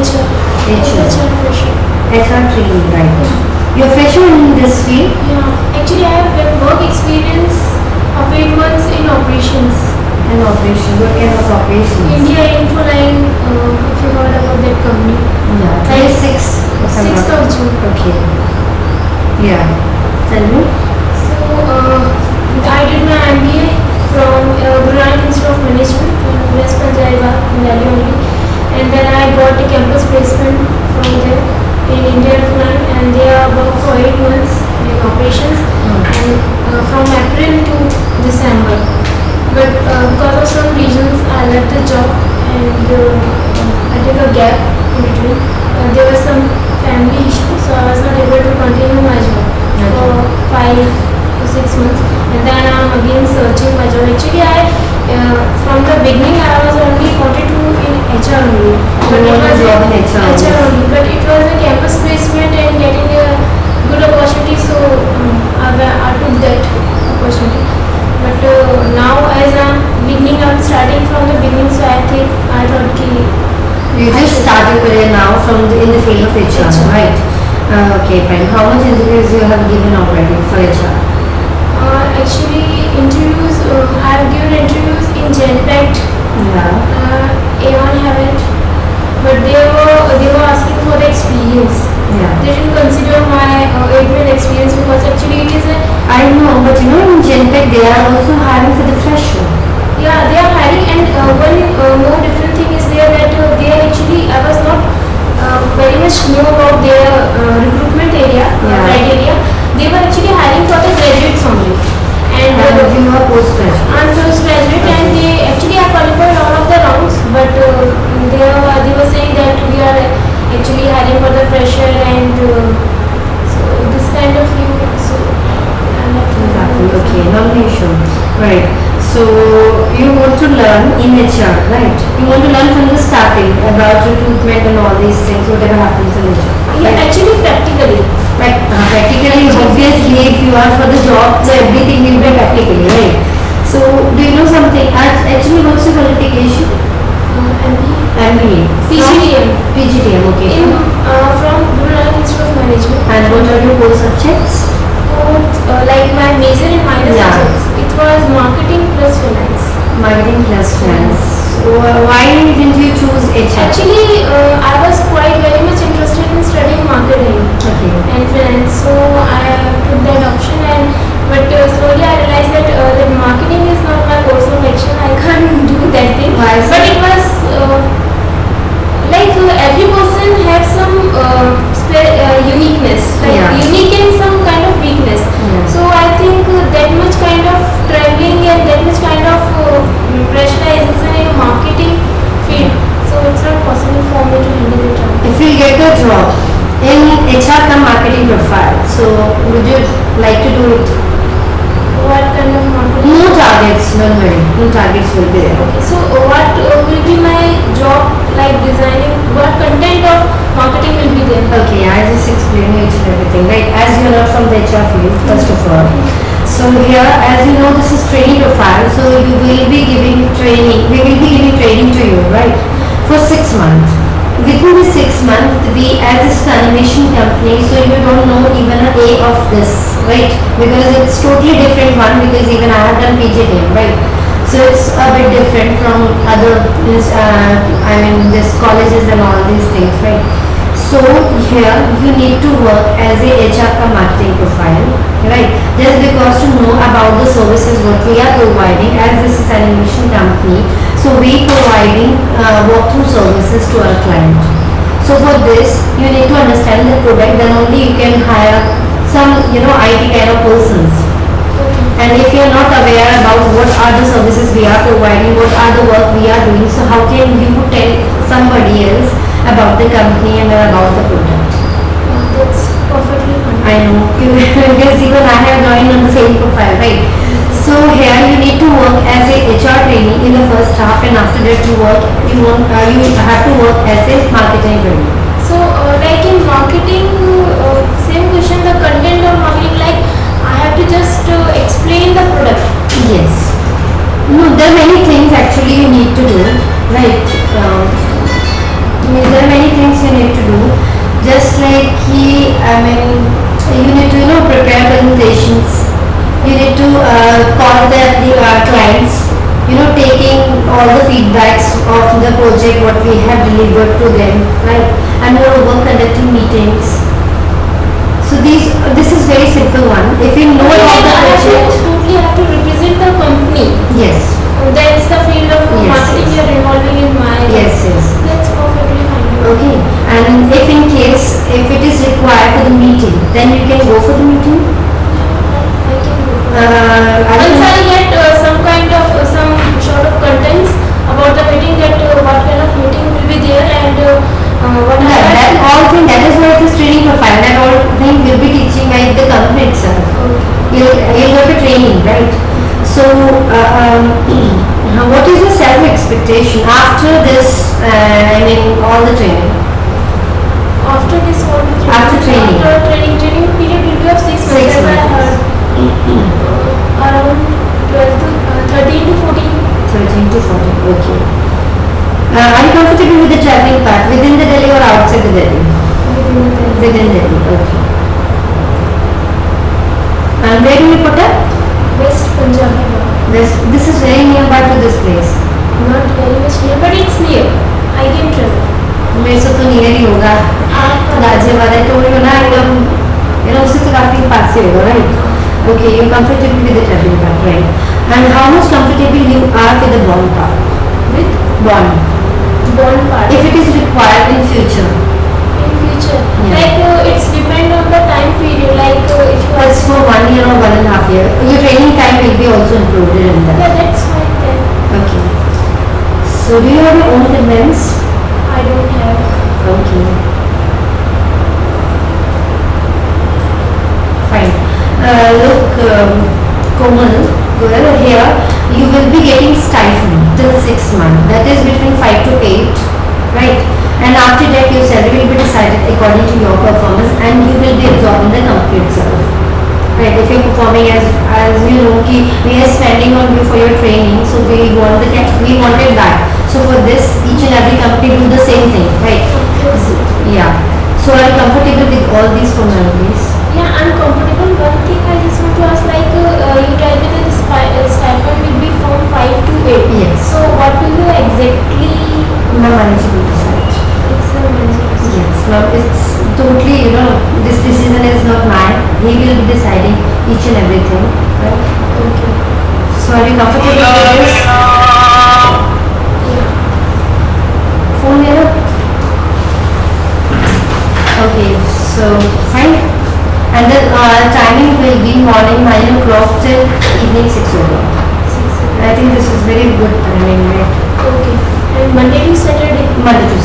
HR. HR. Fresher. HR training, right? You're fresher in this field? Yeah. Actually, I have work experience of 8 months in operations. In operation. What kind of operations? India Infoline, if you heard about that company. Yeah. 26. 6th of June. Okay. Yeah. Tell me. So, I did my MBA from Guru Nanak Institute of Management in West Punjab, Delhi only. And then I got a campus placement from there in India Infoline, and they are worked for 8 months in operations, and from April to December. But because of some reasons, I left the job, and I took a gap in between. There was some family issue, so I was not able to continue my job for 5 to 6 months. And then I'm again searching my job. Actually, from the beginning I was only wanted to in HR only. But it was job in HR only. But it was a campus placement and getting a good opportunity, so I took that opportunity. But now as I'm starting from the beginning, so I thought You just started career now in the field of HR, right? Okay, fine. How much interviews you have given already for HR? Actually, interviews, I have given interviews in Genpact. Yeah. Aon haven't, but they were asking for the experience. Yeah. They didn't consider my 8-month experience, because actually it is a I know, but you know in Genpact they are also hiring for the fresher. yeah, they are hiring. And one more different thing is there, that they are actually, I was not very much new about their recruitment area, criteria. They were actually hiring for the graduates only. And you are postgraduate. I'm postgraduate, and they actually are qualified all of the rounds, but they were saying that we are actually hiring for the fresher, and so this kind of thing. So I'm not Exactly. Okay, no issue. Right. So you want to learn in HR, right? You want to learn from the starting about recruitment and all these things, whatever happens in HR. Yeah, actually practically. Practically, obviously, if you are for the job, so everything will be practically, right? So do you know something? Actually, what's your qualification? MBA. PGDM. PGDM, okay. From Guru Nanak Institute of Management. And what are your core subjects? Like my major and minor Yeah. subjects, it was marketing plus finance. Marketing plus finance. So why didn't you choose HR? Actually, I was quite very much interested in studying marketing Okay. and finance, so I took that option. But slowly I realized that marketing is not my course of action. I can't do that thing. Why is But it? it was like every person has some uniqueness, like Yeah. unique and some kind of weakness. Yeah. So I think that much kind of traveling and that much kind of pressurization in marketing field, so it's not possible for me to handle it all. If you get a job in HR come marketing profile, so would you like to do it? What kind of marketing? No targets, don't worry. No targets will be there. Okay, so what will be my job, like designing? What content of marketing will be there? Okay, I just explained you each and everything, right? As you are not from the HR field, first of all. So here, as you know, this is training profile. So you will be giving training. We will be giving training to you, right? For 6 months. Within the 6 months, we as a animation company, so you don't know even a A of this, right? Because it's totally different one. Because even I have done PGDM, right? So it's a bit different from other, this colleges and all these things, right? So here you need to work as a HR cum marketing profile, right? Just because to know about the services what we are providing, as this is an animation company, so we providing walkthrough services to our client. So for this you need to understand the product, then only you can hire some IT kind of persons. And if you are not aware about what are the services we are providing, what are the work we are doing, so how can you tell somebody else about the company and about the product? That's perfectly fine. I know, because even I have joined on the same profile, right? So here you need to work as a HR trainee in the first half, and after that you have to work as a marketing trainee. So like in marketing, same question, the content of marketing, like I have to just explain the product. Yes. No, there are many things actually you need to do, right? There are many things I mean, you need to, prepare presentations. You need to call the clients, taking all the feedbacks of the project, what we have delivered to them, right? And moreover, conducting meetings. So this is very simple one. If you know about the project, Totally have to represent the company. yes, That's the field of Yes, marketing yes. you're involving in my. yes, yes. That's perfectly fine. Okay. And if in case, if it is required for the meeting, then you can go for the meeting. I can go. I Once can- I get some kind of some sort of contents about the meeting, that what kind of meeting will be there and what That all thing, that is what is training profile. That all thing will be teaching by the company itself. You'll go to training, right? So, what is your self expectation after this? All the training. After this whole After training. training period will be of 6 months. 6 as I months. heard. Around 12 to 13 to 14. 13 to 14. Okay. Are you comfortable with the traveling part within the Delhi or outside the Delhi? Within Delhi. Okay. And where do you put up? West Punjab. This is very nearby to this place. Not very much near, but it's near. I can travel. मेरे से तो near ही होगा गाजियाबाद है तो वो ना एकदम उससे तो काफी पास ही होगा right okay you comfortable with the travelling part right and how much comfortable you are with the bond part With bond part. if it is required in future In future, Yeah. like it's depend on the time period. Like if you that's for 1 year or 1.5 year your training time will be also included in that yeah, that's fine then. okay so do you have your own conveyance I don't have. okay fine look Komal well here you will be getting stipend till 6 months that is between 5 to 8 right and after that your salary will be decided according to your performance and you will be absorbed in the company itself right if you're performing as you know ki we are spending on you for your training so we wanted that so for this each and every company do the same thing right yeah so are you comfortable with all these formalities Yeah, I'm comfortable. One thing I just want to ask, like you tell me that the stipend will be from 5 to 8. Yes. So what will be exactly? my manager will decide It's the manager's. yes now it's totally this decision is not mine he will be deciding each and everything right Okay. so are you comfortable with this Yeah. phone here okay so fine and the timing will be morning 9 o'clock till evening 6 o'clock 6. I think this is very good timing right Okay. And Monday to Saturday. Monday to